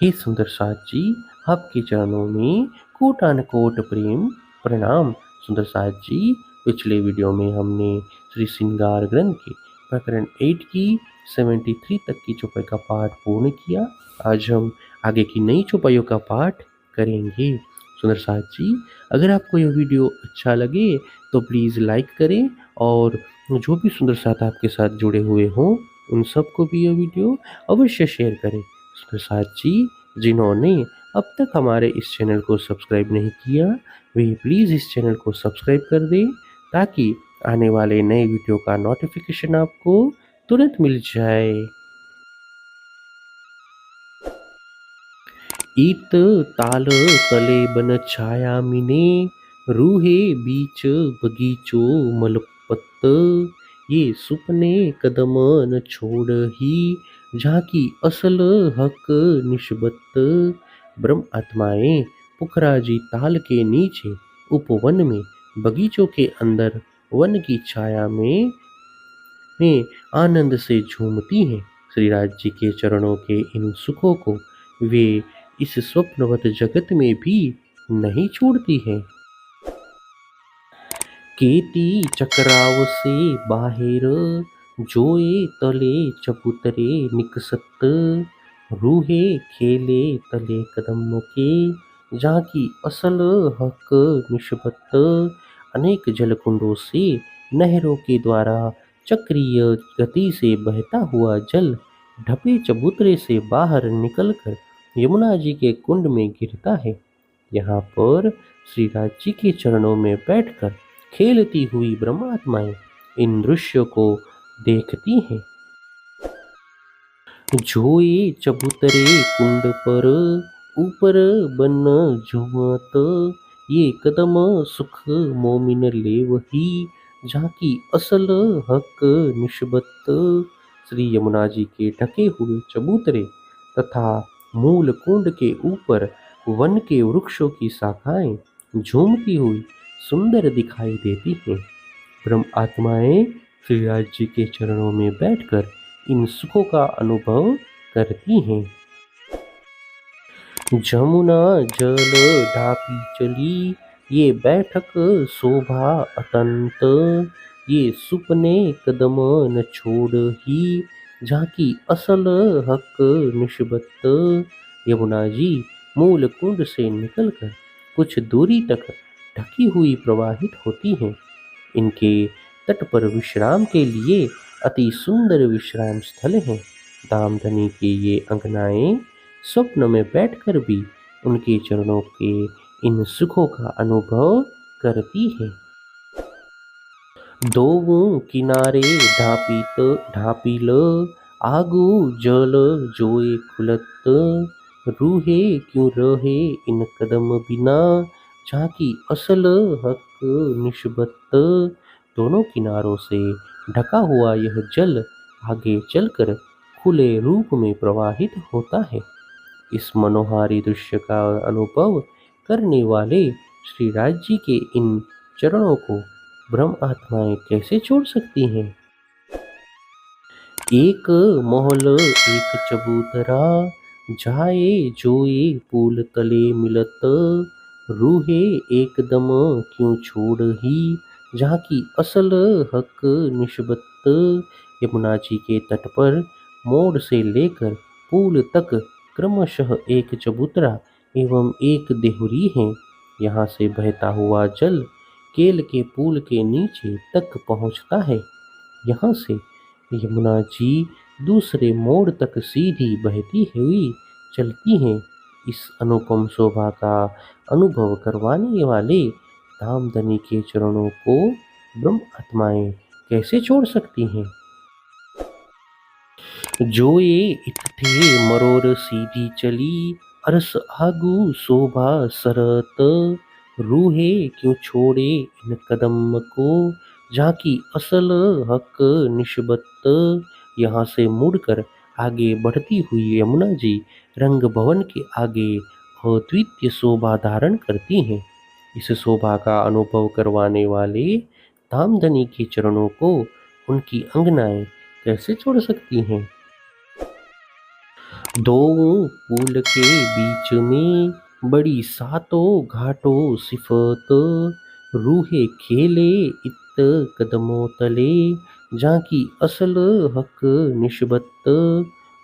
हे सुंदर साथ जी, आपके चरणों में कोटानुकोट प्रेम प्रणाम। सुंदर साथ जी, पिछले वीडियो में हमने श्री श्रृंगार ग्रंथ के प्रकरण 8 की 73 तक की चौपाई का पाठ पूर्ण किया। आज हम आगे की नई चौपाइयों का पाठ करेंगे। सुंदर साथ जी, अगर आपको यह वीडियो अच्छा लगे तो प्लीज़ लाइक करें और जो भी सुंदर साथ आपके साथ जुड़े हुए हों उन सबको भी यह वीडियो अवश्य शेयर करें। सुंदर साथ जी, जिन्होंने अब तक हमारे इस चैनल को सब्सक्राइब नहीं किया वे प्लीज़ इस चैनल को सब्सक्राइब कर दें ताकि आने वाले नए वीडियो का नोटिफिकेशन आपको तुरंत मिल जाए। इत ताल तले बन छाया मिने रूहे बीच बगीचो मलपत ये सुपने कदम न छोड़ ही झांकी असल हक निस्बत। ब्रह्म आत्माएं पुखराजी ताल के नीचे उपवन में बगीचों के अंदर वन की छाया में आनंद से झूमती हैं। श्री राज जी के चरणों के इन सुखों को वे इस स्वप्नवत जगत में भी नहीं छोड़ती है। केती चक्राव से बाहिर जोए तले चबूतरे निकसत रूहे खेले तले कदम के जाकी असल हक निस्बत। अनेक जलकुंडों से नहरों के द्वारा चक्रीय गति से बहता हुआ जल ढपे चबूतरे से बाहर निकलकर यमुना जी के कुंड में गिरता है। यहाँ पर श्री राज जी के चरणों में बैठकर खेलती हुई ब्रह्मात्माएं इन दृश्यों को देखती हैं। जोए चबूतरे कुंड पर ऊपर बन झुमत ये कदम सुख मोमिन ले वही झांकी असल हक निस्बत। श्री यमुना जी के ढके हुए चबूतरे तथा मूल कुंड के ऊपर वन के वृक्षों की शाखाएं झूमती हुई सुंदर दिखाई देती हैं। ब्रह्म आत्माएं श्री राज जी के चरणों में बैठकर इन सुखों का अनुभव करती हैं। जमुना जल ढापी चली ये बैठक शोभा अतंत ये सुपने कदम न छोड़ ही झांकी असल हक निस्बत। यमुना जी मूल कुंड से निकलकर कुछ दूरी तक ढकी हुई प्रवाहित होती हैं। इनके तट पर विश्राम के लिए अति सुंदर विश्राम स्थल हैं। दामधनी के ये अंगनाएं स्वप्न में बैठकर भी उनके चरणों के इन सुखों का अनुभव करती है। दोवों किनारे ढापील आगू जल जोए खुलत रूहे क्यों रहे इन कदम बिना झांकी असल हक निस्बत। दोनों किनारों से ढका हुआ यह जल आगे चलकर खुले रूप में प्रवाहित होता है। इस मनोहारी दृश्य का अनुभव करने वाले श्री राज जी के इन चरणों को ब्रह्म आत्माएं कैसे छोड़ सकती हैं। एक मोहल एक चबूतरा जाए जोए पुल तले मिलत रूहे एकदम क्यों छोड़ ही झांकी असल हक निस्बत। यमुना जी के तट पर मोड़ से लेकर पुल तक क्रमशः एक चबूतरा एवं एक देहुरी है। यहाँ से बहता हुआ जल केल के पुल के नीचे तक पहुँचता है। यहाँ से यमुना जी दूसरे मोड़ तक सीधी बहती हुई चलती हैं। इस अनुपम शोभा का अनुभव करवाने वाले धामधनी के चरणों को ब्रह्म आत्माएं कैसे छोड़ सकती हैं। जोए इत्थे मरोर सीधी चली अरस आगू शोभा सरत रूहे क्यों छोड़े इन कदम को झांकी असल हक निस्बत। यहाँ से मुड़कर आगे बढ़ती हुई यमुना जी रंग भवन के आगे अद्वितीय शोभा धारण करती हैं। इस शोभा का अनुभव करवाने वाले धामधनी के चरणों को उनकी अंगनाएं कैसे छोड़ सकती हैं। दो पुल के बीच में बड़ी सातों घाटों सिफत, रूहे खेले इत कदमों तले, झांकी असल हक निस्बत।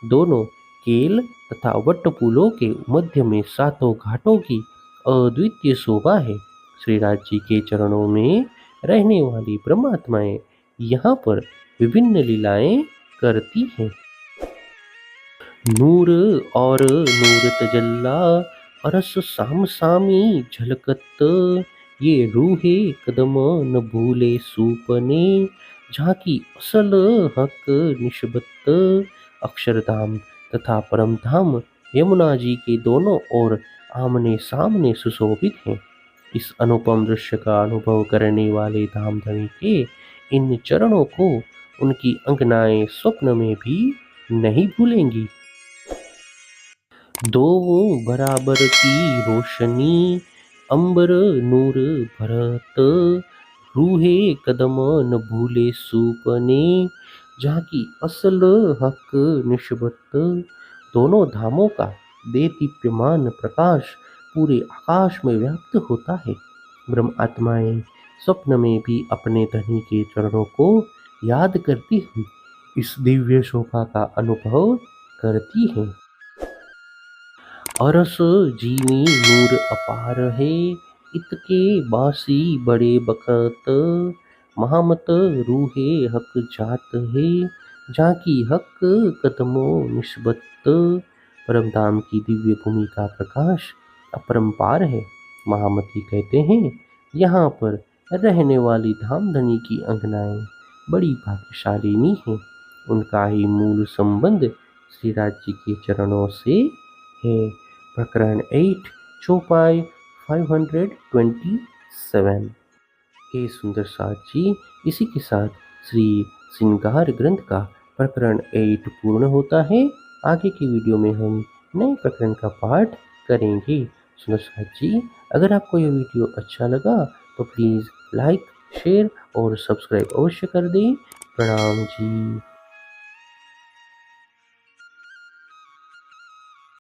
दोनों केल तथा वटपुलों के मध्य में सातों घाटों की अद्वितीय शोभा है। श्रीराज जी के चरणों में रहने वाली परमात्माएं यहाँ पर विभिन्न लीलाएं करती हैं। नूर और नूर तजल्ला अरस साम सामी झलकत, ये रूहे कदम न भूले सूपने, झांकी असल हक निस्बत। अक्षरधाम तथा परमधाम यमुना जी के दोनों ओर आमने सामने सुशोभित हैं। इस अनुपम दृश्य का अनुभव करने वाले धामधनी के इन चरणों को उनकी अंगनाएं स्वप्न में भी नहीं भूलेंगी। दो बराबर की रोशनी अंबर नूर भरत, रूहे कदम न भूले सूपने, झांकी असल हक निस्बत। दोनों धामों का देदीप्यमान प्रकाश पूरे आकाश में व्याप्त होता है। ब्रह्म आत्माएं स्वप्न में भी अपने धनी के चरणों को याद करती हुई इस दिव्य शोभा का अनुभव करती हैं। अरस जीनी नूर अपार है, इतके बासी बड़े बखत, महामत रूहे हक जात है, झांकी हक कदमों निस्बत। परमधाम की दिव्य भूमि का प्रकाश अपरंपार है। महामती कहते हैं, यहाँ पर रहने वाली धामधनी की अंगनाएं बड़ी भाग्यशालिनी हैं। उनका ही मूल संबंध श्रीराज जी के चरणों से है। प्रकरण 8 चौपाई 527। हे सुंदर साथ जी, इसी के साथ श्री श्रृंगार ग्रंथ का प्रकरण 8 पूर्ण होता है। आगे की वीडियो में हम नए प्रकरण का पाठ करेंगे। सुंदर साथ जी, अगर आपको यह वीडियो अच्छा लगा तो प्लीज़ लाइक, शेयर और सब्सक्राइब अवश्य कर दें। प्रणाम जी।